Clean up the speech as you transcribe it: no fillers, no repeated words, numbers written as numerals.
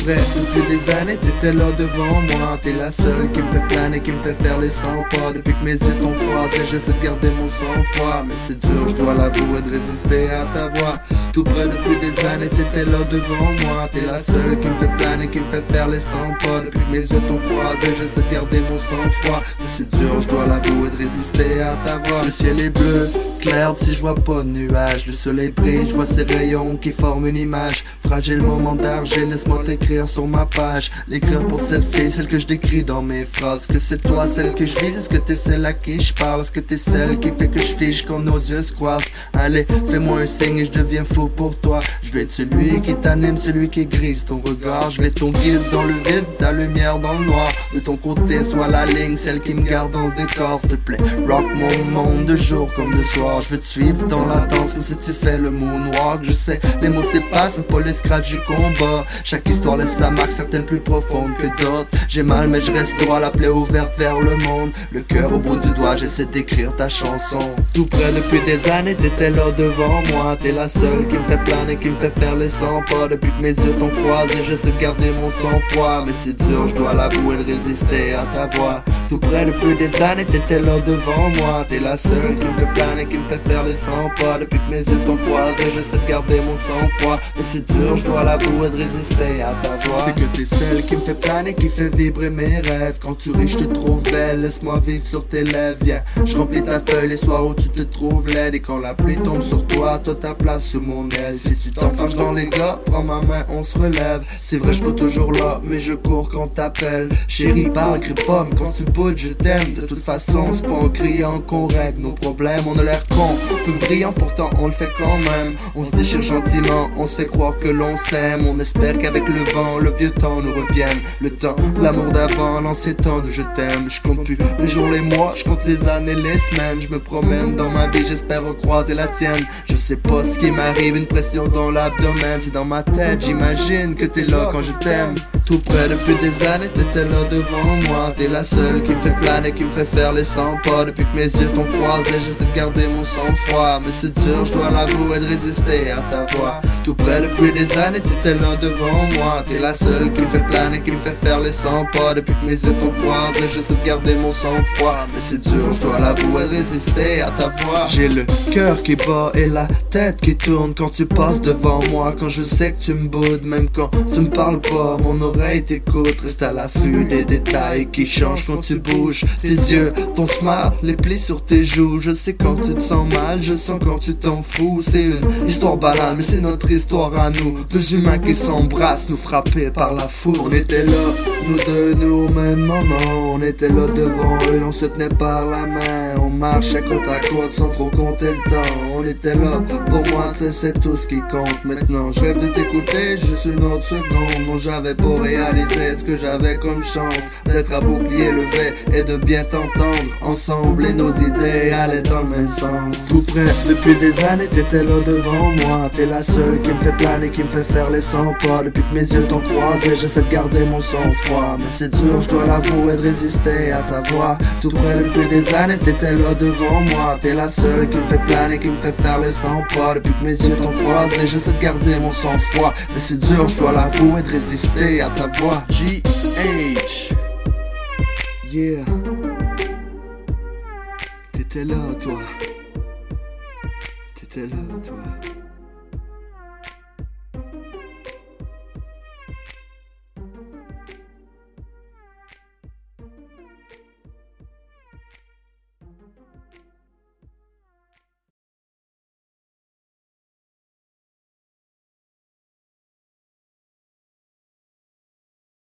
près depuis des années, t'étais là devant moi. T'es la seule qui me fait planer, qui me fait faire les 100 pas. Depuis que mes yeux t'ont croisé, j'essaie de garder mon sang-froid. Mais c'est dur, je dois l'avouer, de résister à ta voix. Tout près depuis des années, t'étais là devant moi. T'es la seule qui me fait planer, qui me fait faire les 100 pas. Depuis que mes yeux t'ont croisé, j'essaie de garder mon sang-froid. Mais c'est dur, je dois l'avouer, de résister à ta voix. Le ciel est bleu, clair si je vois pas de nuages. Le soleil brille, je vois ses rayons qui forment une image. Fragile moment d'argile, laisse-moi t'écrire sur ma page. L'écrire pour cette fille, celle que je décris dans mes phrases. Est-ce que c'est toi celle que je vise? Est-ce que t'es celle à qui je parle? Est-ce que t'es celle qui fait que je fige quand nos yeux se croisent? Allez, fais-moi un signe et je deviens fou pour toi. Je vais être celui qui t'anime, celui qui grise ton regard. Je vais ton guide dans le vide, ta lumière dans le noir. De ton côté, sois la ligne, celle qui me garde dans le décor. S'il te plaît, rock mon monde de jour comme de soir. Je veux te suivre dans la danse, mais si tu fais le moonwalk, je sais, les mots s'effacent, mais pas les scratchs du combat. Chaque histoire laisse sa marque, certaines plus profondes que d'autres. J'ai mal, mais je reste droit, la plaie ouverte vers le monde. Le cœur au bout du doigt, j'essaie d'écrire ta chanson. Tout près depuis des années, t'étais là devant moi. T'es la seule qui me fait planer, qui me fait faire les 100 pas. Depuis que mes yeux t'ont croisé, j'essaie de garder mon sang-froid. Mais c'est dur, je dois l'avouer, de résister à ta voix. Tout près depuis des années, t'étais là devant moi. T'es la seule qui me fait planer, qui me fait faire les 100 pas. Depuis que mes yeux t'ont croisé, j'essaie de garder mon sang-froid. Mais c'est dur, je dois l'avouer, de résister à ta voix. C'est que t'es celle qui me fait planer, qui fait vibrer mes rêves. Quand tu ris, je te trouve belle, laisse-moi vivre sur tes lèvres. Viens, je remplis ta feuille les soirs où tu te trouves laide. Et quand la pluie tombe sur toi, toi ta place sous mon aile. Si tu t'enfarges dans les gars, prends ma main, on se relève. C'est vrai, je peux toujours là, mais je cours quand t'appelles. Chérie, parle, crie pas, mais quand tu boudes, je t'aime. De toute façon, c'est pas en criant qu'on règle nos problèmes. On a l'air con, peu brillant, pourtant on le fait quand même. On se déchire gentiment, on se fait croire que l'on s'aime. On espère qu'avec le vent, le vieux temps nous revienne. Le temps, l'amour d'avant, l'ancien temps de je t'aime. Je compte plus les jours, les mois, je compte les années, les semaines. Je me promène dans ma vie, j'espère recroiser la tienne. Je sais pas ce qui m'arrive, une pression dans l'abdomen. C'est dans ma tête, j'imagine que t'es là quand je t'aime. Tout près depuis des années, t'étais là devant moi. T'es la seule qui me fait planer, qui me fait faire les 100 pas. Depuis que mes yeux t'ont croisé, j'essaie de garder mon sang-froid. Mais c'est dur, je dois l'avouer, de résister à ta voix. Tout près depuis des années, t'étais là devant moi. T'es la seule qui me fait planer, qui me fait faire les 100 pas. Depuis que mes yeux t'ont croisé, j'essaie de garder mon sang-froid. Mais c'est dur, je dois l'avouer, de résister à ta voix. J'ai le cœur qui bat et la tête qui tourne quand tu passes devant moi. Quand je sais que tu me boudes, même quand tu me parles pas, mon oreille t'écoute. Reste à l'affût des détails qui changent quand tu bouges. Tes yeux, ton smile, les plis sur tes joues. Je sais quand tu te sens mal, je sens quand tu t'en fous. C'est une histoire banale, mais c'est notre histoire à nous. Deux humains qui s'embrassent, nous frappés par la foudre. On était là, nous deux, nous au même moment. On était là devant eux, on se tenait par la main. On marchait côte à côte sans trop compter le temps. On était là, pour moi c'est tout ce qui compte. Maintenant je rêve de t'écouter, juste une autre seconde. Non, j'avais pas réalisé ce que j'avais comme chance d'être à bouclier levé et de bien t'entendre. Ensemble et nos idées allaient dans le même sens. Tout près depuis des années, t'étais là devant moi. T'es la seule qui me fait planer, qui me fait faire les 100 pas. Depuis que mes yeux t'ont croisé, j'essaie de garder mon sang-froid. Mais c'est dur, je dois l'avouer, de résister à ta voix. Tout près depuis des années, t'étais là devant moi. T'es la seule qui me fait planer, qui me fait faire les 100 pas. Depuis que mes yeux t'ont croisé, j'essaie de garder mon sang-froid. Mais c'est dur, je dois l'avouer, de résister à ta voix. G.H. Yeah. T'étais là, toi. T'étais là, toi.